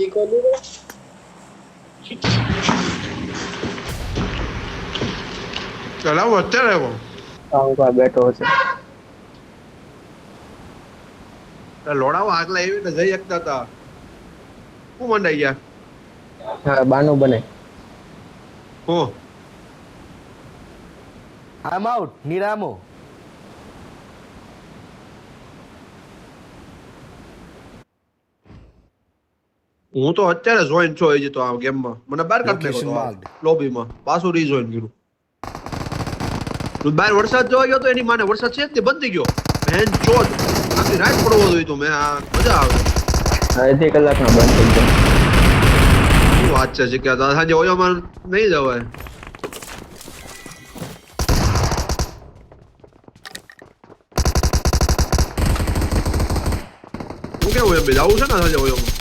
ચીકો દીધો ચલાવો અત્યારે આવ્યો આવું બેઠો છે લોડાવા આગલા એવી ને જઈ શકતા હતા શું મંડાઈ ગયા હા બાનું બને હો I'm out. Need ammo. હું તો અત્યારે જોઈન છો હજી તો આ ગેમમાં મને બહાર કાઢ Location નાખ્યો marked. તો લોબીમાં પાછું રીજોઈન કર્યું તું બહાર વરસાદ જોવા ગયો તો એની માને વરસાદ છે જ તે બંધ થઈ ગયો બેન ચોદ આખી રાત પડવો જોઈએ તો મેં આ મજા આવે અડધી કલાકમાં બંધ થઈ ગયો શું વાત છે કે સાંજે ઓયોમાં નહીં જવાય હું કેવું એમ જવું છે ને સાંજે ઓયોમાં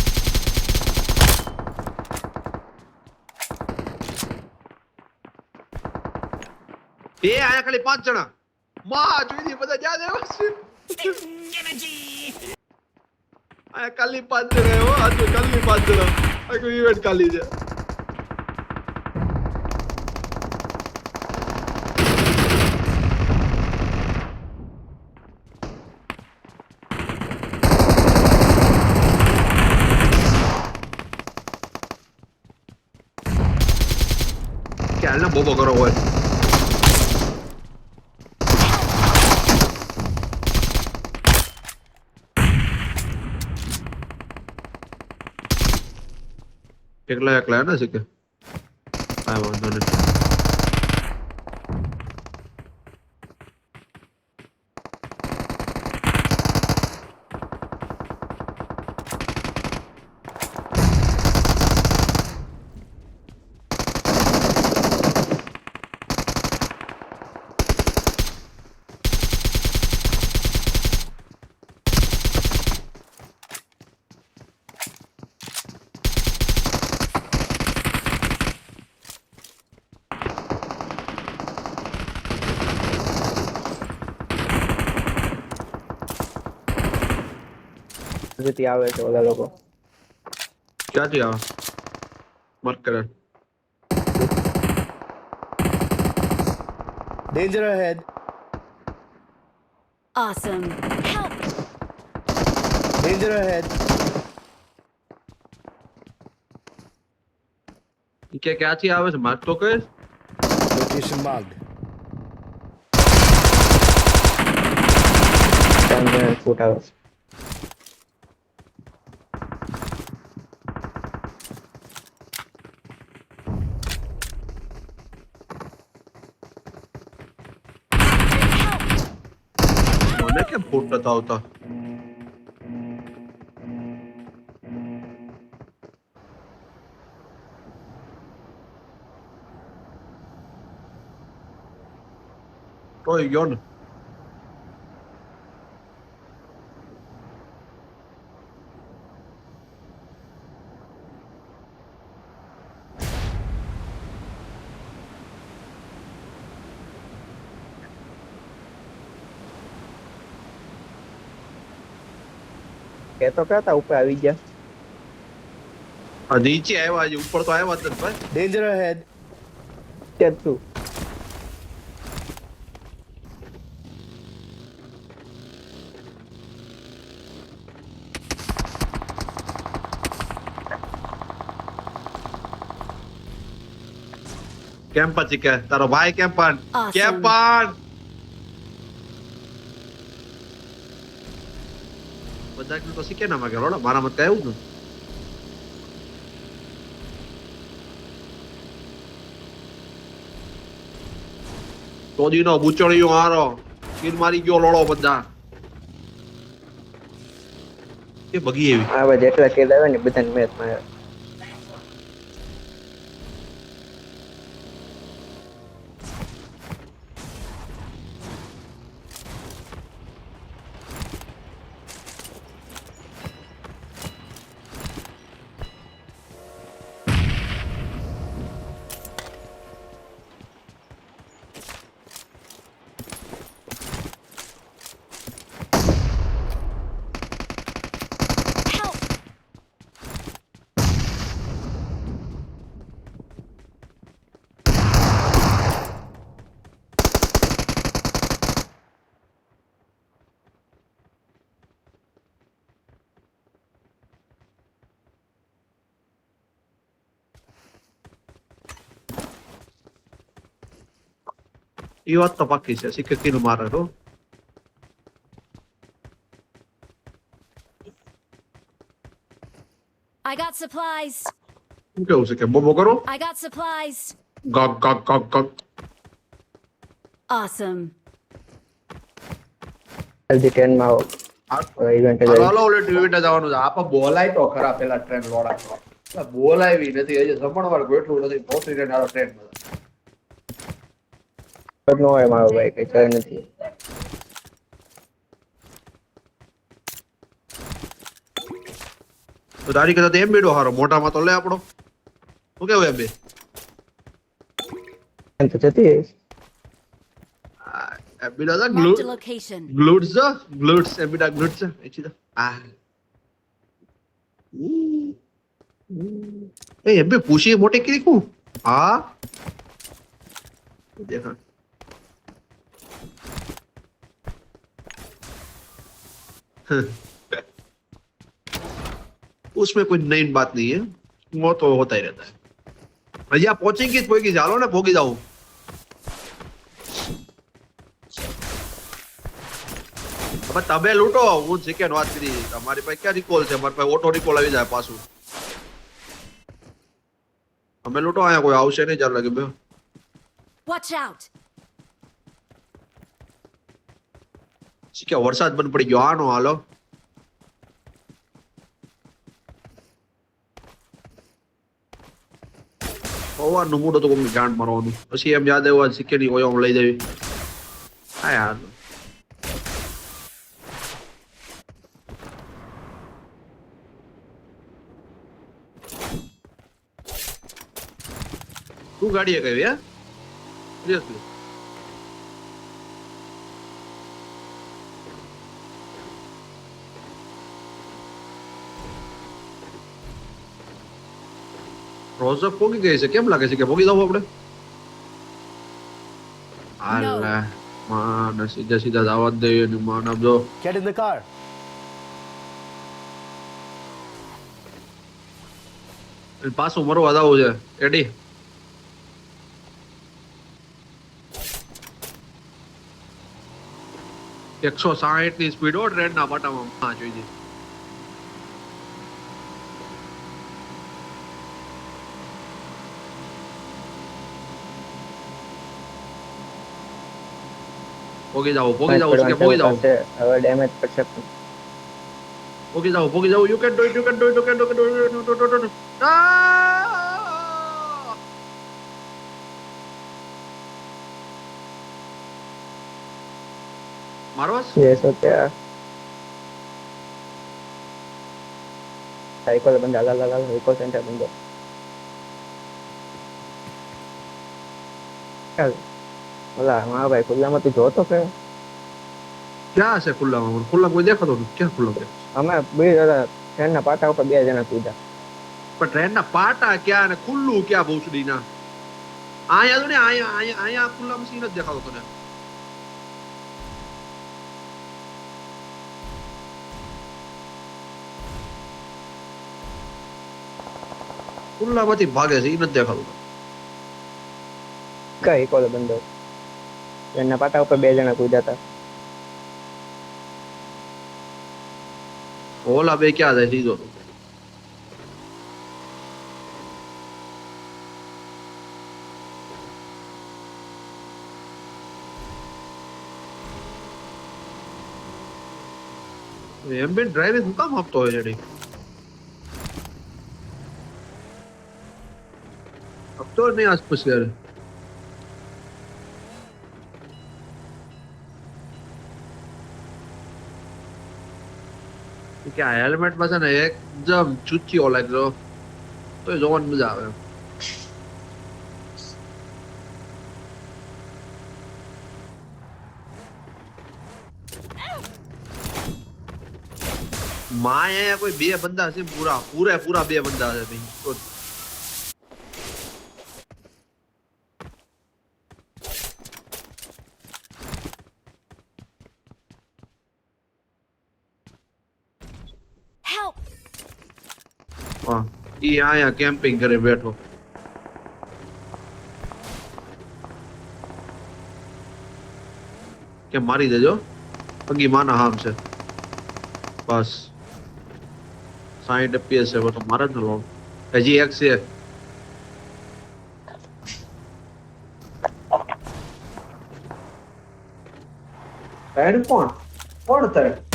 એ આયા ખાલી 5 જણા માં જોઈ બધા જ્યાં દેવા છે આયા ખાલી 5 જણા હો આ તો ખાલી 5 જણા આ કોઈ ઇવેન્ટ ખાલી છે ક્યાં ના બોબો કરો હોય એકલા એકલા ના શીખે કાંઈ વાંધો નહીં હજી આવે છે ઓલા લોકો ક્યાંથી આવે મત કરે Danger ahead. Awesome. Help! Danger ahead. કે ક્યાંથી આવે છે માર તો કહે Location marked. ફૂટ આવે છે મને કેમ ફૂટ નતા આવતા તોય ગયો ને કે તો કહેતા ઉપર આવી ગયા આ નીચે આવ્યા હજી ઉપર તો આવ્યા જ નથી ભાઈ Danger ahead. કે તું કેમ પછી કે તારો ભાઈ કેમ પણ Awesome. કેમ પણ બધા તો શીખે ના માગે રોડો મારા મત કહેવું ને તોદીનો બુચડિયો હારો કીર મારી ગયો લોડો બધા એ બગી એવી આવે જેટલા કિલ આવે ને બધાને મેચ માં Help! એ વાત તો પાકી છે સિક્કી નું મારે તો I got supplies. શું કેવું છે કે બોબો કરો I got supplies. ગગ ગગ ગગ ગગ Awesome. જલ્દી ટ્રેનમાં આવો ઇવેન્ટ હાલો હાલો ઓલે ટીવી જવાનું છે આપા બોલાય તો ખરા પેલા ટ્રેન લોડા બોલાવી નથી હજી જમણવાર ગોઠવું નથી પહોંચી ને આરો ટ્રેન નો હોય મારો ભાઈ કઈ ચાલે નથી. તો તારી કરતા તો એમ બેડો હારો મોટામાં તો લે આપણો શું કેવું એમ બે એમ તો જતી રહીશ. એમ બેડો હતા Marked a location. ગ્લુટ્સ એમ બેડા ગ્લુટ્સ એચી તો આ એ એમ બે પૂછી મોટે કરી કુ હા देखा उसमें कोई नई बात नहीं है वो तो होता ही रहता है भैया पहुंचेंगे कोई जालो ना भोगी जाओ अब तबे लूटो वो सेकंड बात करी हमारे पास क्या रिकॉल है हमारे पास ऑटो रिकॉल આવી જાય પાછું અમે લૂટો આયા કોઈ આવશે નહીં ચાલ લાગે બે Watch out. કે વરસાદ બંધ પડી ગયો આનો હાલો પવનનું મૂડ હતું કોઈ ગાંઠ મારવાનું પછી એમ યાદ આવ્યું સિક્કેની કોઈ લઈ દેવી હા યાર તું ગાડીએ કઈ હે સિરિયસલી રોઝક પોગી ગઈ છે કેમ લાગે છે કે પોગી જાવ આપણે આલા માન સીધા સીધા દાવત દે ને માન આપજો Get in the car. પાછું મરવા જાવું છે એડી એકસો 60 ની સ્પીડ હો ટ્રેન ના પાટામાં હા જોઈ પોગી જાવ કે પોગી જાવ હવે ડેમેજ પડશે. પોગી જાવ you can do it you can do it you can do it મારવાસ યસ ઓકે સાયકલ બંધ હાલ સાયકલ સેન્ટર બંધ ચાલ ઓલા મારા ભાઈ ખુલ્લામાં તું જોતો કે ક્યાં છે ખુલ્લામાં ખુલ્લા કોઈ દેખાતો નથી ક્યાં ખુલ્લો છે અમે બે ટ્રેનના પાટા ઉપર 2 જણા કૂદ્યા. પણ ટ્રેન ના પાટા ક્યાં ને ખુલ્લું ક્યાં ભૂસડી ના આયા તો ને આયા ખુલ્લામાં સીન જ દેખાતો તને ખુલ્લામાંથી ભાગે છે એ નથી દેખાતું કઈ કોલ બંધ ટ્રેનના પાટા ઉપર 2 જણા કૂદ્યા હતા. ઓલા બે ક્યાં જાય સીધો એમ બી ડ્રાઈવિંગ હું કામ આપતો હોય છે આપતો નહીં આસપાસ યાર કે આ હેલ્મેટ માં છે ને એકદમ ચૂચીઓ લાગતો તો જોવાની મજા આવે માય કોઈ 2 બંદા છે પૂરા 2 બંદા છે ભાઈ તો Help. હા ઈ આયા કેમ્પિંગ કરે બેઠો કે મારી દેજો પગી માના હામ છે બસ 60 fps છે તો મારે જ ન લો હજી એક છે સાઈડ કોણ થાય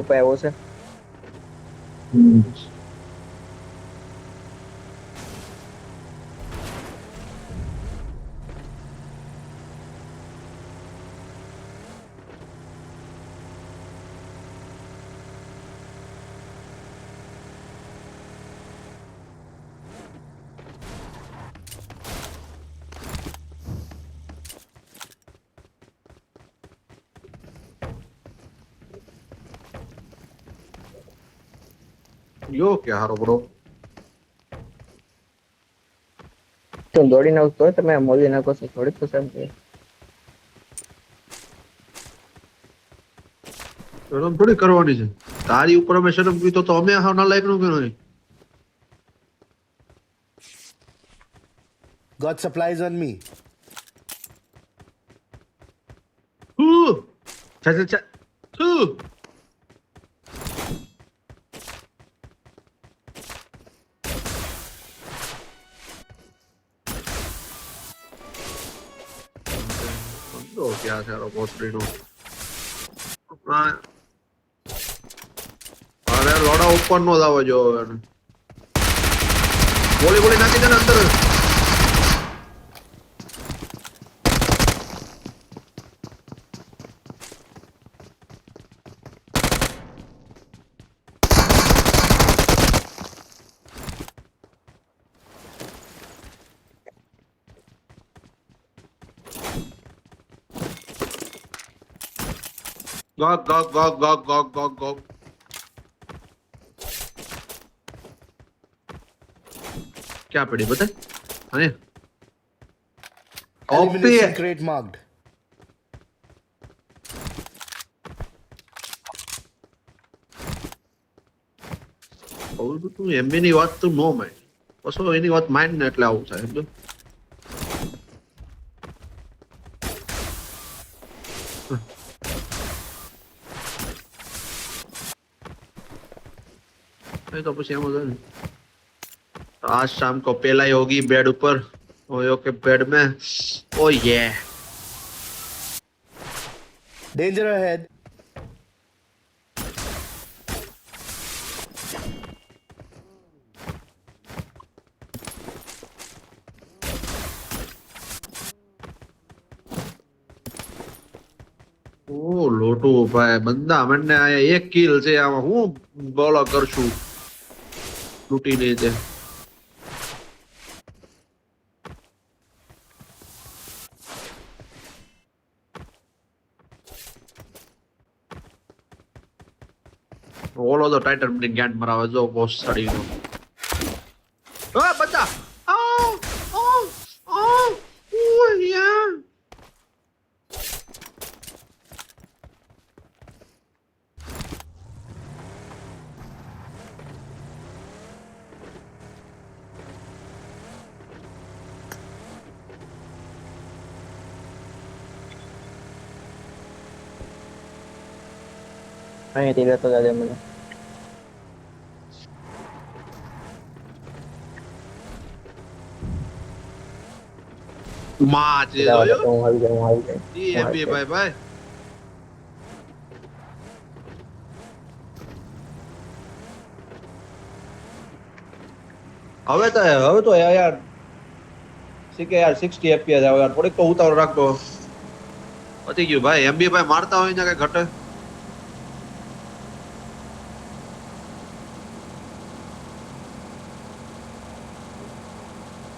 ઉપર આવ્યો છે યો કે હારો બ્રો તો દોડી નાખતો હોય તમે મોદી નાખો છો થોડી તો સાહેબ શરમ થોડી કરવાની છે તારી ઉપર અમે શરમ કીધો તો અમે હાવ ના લાયક નું કર્યું નહીં Got supplies on me. ચા ક્યાં છે પોસ્ટરીનો અરે લોડા ઉપર નો જ આવે જો ગોળી નાખી દે ને અંદર Gogh Gogh Gogh Gogh Gogh Gogh Gogh क्या पड़ी बता अरे Elimination crate marked. તું એમબી ની વાત તું નો માઇન્ડ પછી એની વાત માઇન્ડ ને એટલે આવું થાય સમજો नहीं तो પછી એમ જ ને आज शाम को पहला ही होगी बेड ऊपर ओयो के बेड में ओ ये Danger ahead. ओ लोटू भाई बंदा મને આયા એક કિલ છે આમાં હું બોલો કરશું લૂટી લે છે ઓલો તો ટાઇટન ની ગેન્ડ મરાવે જો બોસ સડી ગયો આ બચ્ચા ઓ યાર અહીંથી લેતો જાજે મને માં છે હું જોયો આવી જાય ઈ એમબી ભાઈ ભાઈ હવે તો યાર કે યાર 60 fps આવે યાર થોડીક તો ઉતાવળ રાખતો પતી ગયું ભાઈ એમબી ભાઈ મારતા હોય ને કઈ ઘટે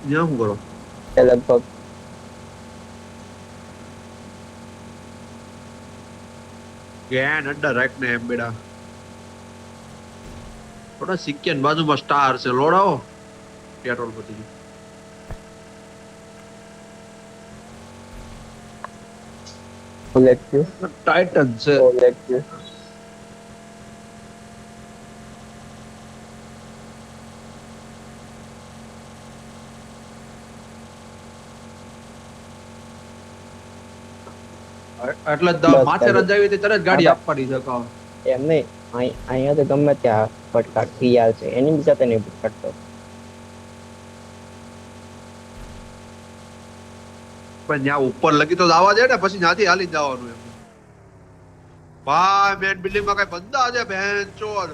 ન્યા શું કરો એ લગભગ ગેન અડ્ડા રાખ ને એમ બેડા થોડા સિક્કેન બાજુમાં સ્ટાર છે લોડાવો પેટ્રોલ પતી ગયું ફૂલ એક્ટિવ ટાઇટન છે. ફૂલ એક્ટિવ એટલે બસ, માથેરાન જાવી તો તરત ગાડી આપવાની છે કામ. એમ નહીં અહીંયા તો ગમે ત્યાં ફટકાર યાર છે એની બી સાથે નહીં ફટતો પણ ત્યાં ઉપર લગી તો આવવા દે ને પછી ત્યાંથી હાલી જ જવાનું એમ. ભાઈ મેન બિલ્ડિંગ માં કઈ બંદા છે બહેન ચોર.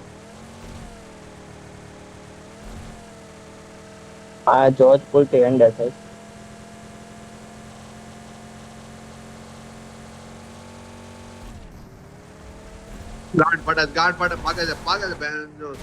આ જોજ પુલ થી એન્ડર છે ગાંઠ ફટે ભાગે છે બહેન ચોર.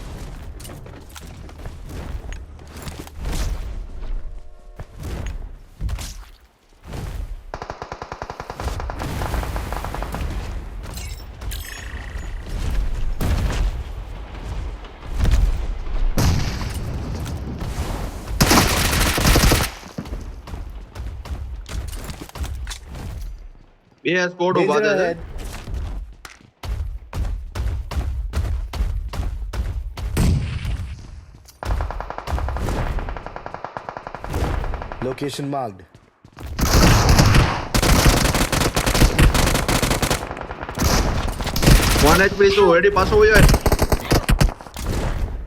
બે સ્કોડ ઉભા Danger છે. ahead. Location marked. 1 HP શું એડી પાછો હોય